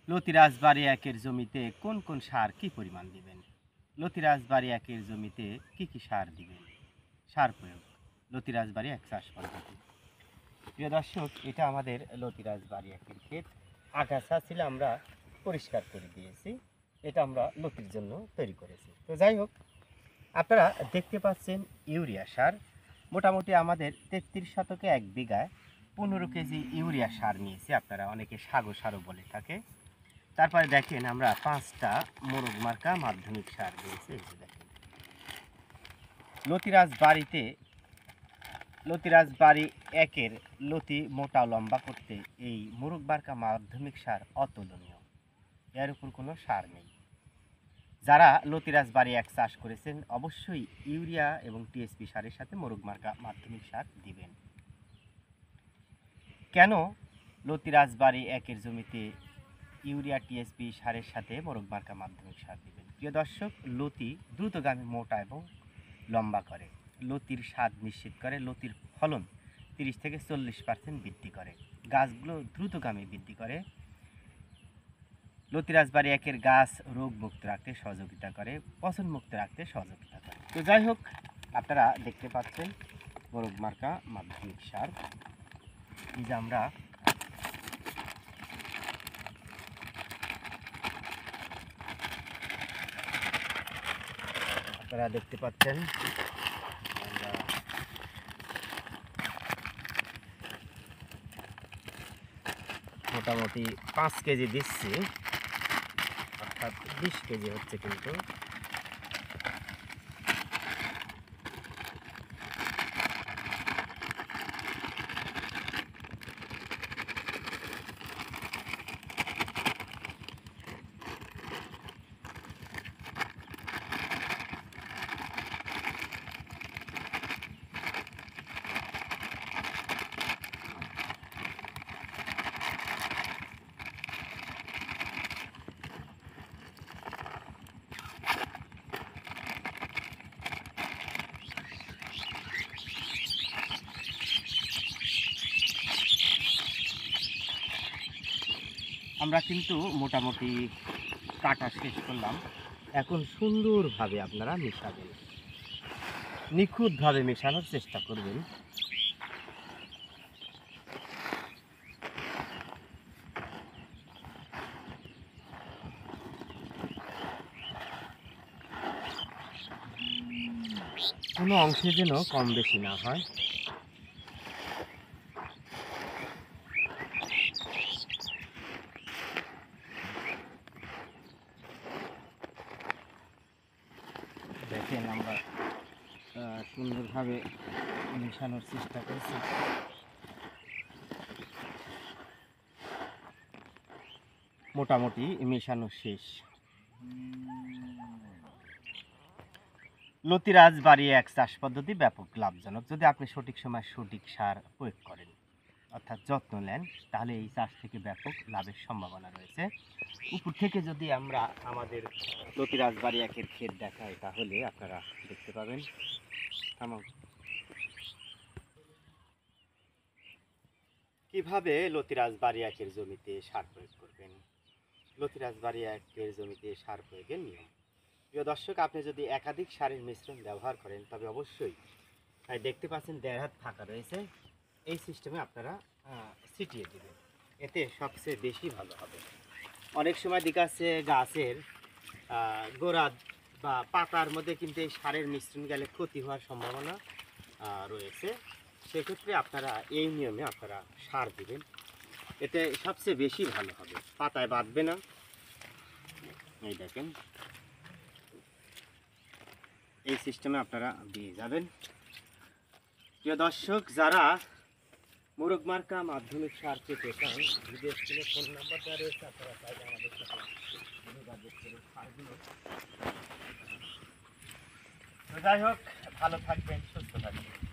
লতিরাজবাড়ি একের জমিতে কোন কোন সার কি পরিমাণ দিবেন? লতিরাজবাড়ি একের জমিতে কি সার দিবেন? সার প্রয়োগ লতিরাজবাড়ি এক চাষ পদ্ধতি। প্রিয় দর্শক, এটা আমাদের লতিরাজবাড়ি একের ক্ষেত। আগাছা ছিল, আমরা পরিষ্কার করে দিয়েছি। এটা আমরা লতির জন্য তৈরি করেছি। তো যাই হোক, আপনারা দেখতে পাচ্ছেন ইউরিয়া সার। মোটামুটি আমাদের 33 শতকে 1 বিঘায় 15 কেজি ইউরিয়া সার নিয়েছি। আপনারা অনেকে সাগর সারও বলে থাকে। তারপরে দেখেন আমরা 5টা মোরগ মার্কা মাধ্যমিক সার দিয়েছি। এই যে দেখেন, লতিরাজবাড়ি একের লতি মোটা লম্বা করতে এই মোরগ মার্কা মাধ্যমিক সার অতুলনীয়। এর উপর কোনো সার নেই। যারা লতিরাজবাড়ি এক চাষ করেছেন অবশ্যই ইউরিয়া এবং টিএসপি সারের সাথে মোরগ মার্কা মাধ্যমিক সার দিবেন। কেন লতিরাজবাড়ি একের জমিতে ইউরিয়া টিএসপি সারের সাথে মোরগ মার্কা মাধ্যমিক সার দিবেন? প্রিয় দর্শক, লতি দ্রুতগামী মোটা এবং লম্বা করে, লতির স্বাদ নিশ্চিত করে, লতির ফলন 30 থেকে 40% বৃদ্ধি করে, গাছগুলো দ্রুতগামী বৃদ্ধি করে। লতিরাজবাড়ি একের গাছ রোগ মুক্ত রাখতে সহযোগিতা করে, পচন মুক্ত রাখতে সহযোগিতা করে। তো যাই হোক, আপনারা দেখতে পাচ্ছেন মোরগ মার্কা মাধ্যমিক সার। এই যে আমরা আপনারা দেখতে পাচ্ছেন আমরা মোটামুটি 5 কেজি দিচ্ছি, অর্থাৎ 20 কেজি হচ্ছে। কিন্তু আমরা কিন্তু মোটামুটি কাটা শেষ করলাম। এখন সুন্দরভাবে আপনারা মেশাবেন, নিখুঁতভাবে মেশানোর চেষ্টা করবেন। কোনো অংশে যেন কম বেশি না হয়। দেখেন আমরা সুন্দরভাবে মেশানোর চেষ্টা করছি। মোটামুটি মেশানো শেষ। লতিরাজবাড়ি এক চাষ পদ্ধতি ব্যাপক লাভজনক যদি আপনি সঠিক সময় সঠিক সার প্রয়োগ করেন, অর্থাৎ যত্ন নেন, তাহলে এই চাষ থেকে ব্যাপক লাভের সম্ভাবনা রয়েছে। উপর থেকে যদি আমরা আমাদের লতিরাজবাড়ি একের ক্ষেত দেখাই, তাহলে আপনারা দেখতে পাবেন কিভাবে লতিরাজবাড়ি একের জমিতে সার প্রয়োগ করবেন। লতিরাজবাড়ি একের জমিতে সার প্রয়োগের নিয়ম। প্রিয় দর্শক, আপনি যদি একাধিক সারের মিশ্রণ ব্যবহার করেন তবে অবশ্যই দেখতে পাচ্ছেন 1.5 হাত ফাঁকা রয়েছে, এই সিস্টেমে আপনারা ছিটিয়ে দেবেন, এতে সবচেয়ে বেশি ভালো হবে। অনেক সময় দেখাচ্ছে গাছের গোড়া বা পাতার মধ্যে কিন্তু এই সারের মিশ্রণ গেলে ক্ষতি হওয়ার সম্ভাবনা রয়েছে। সেক্ষেত্রে আপনারা এই নিয়মে আপনারা সার দিবেন, এতে সবচেয়ে বেশি ভালো হবে, পাতায় বাঁধবে না। এই দেখেন, এই সিস্টেমে আপনারা দিয়ে যাবেন। প্রিয় দর্শক, যারা মোরগ মার্কা মাধ্যমিক সার পেতে চান, ভিডিও স্ক্রিনে ফোন নাম্বার দেওয়া রয়েছে, আপনারা চাইলে আমাদের সাথে যোগাযোগ করে সারগুলো। তো যাই হোক, ভালো থাকবেন, সুস্থ থাকবেন।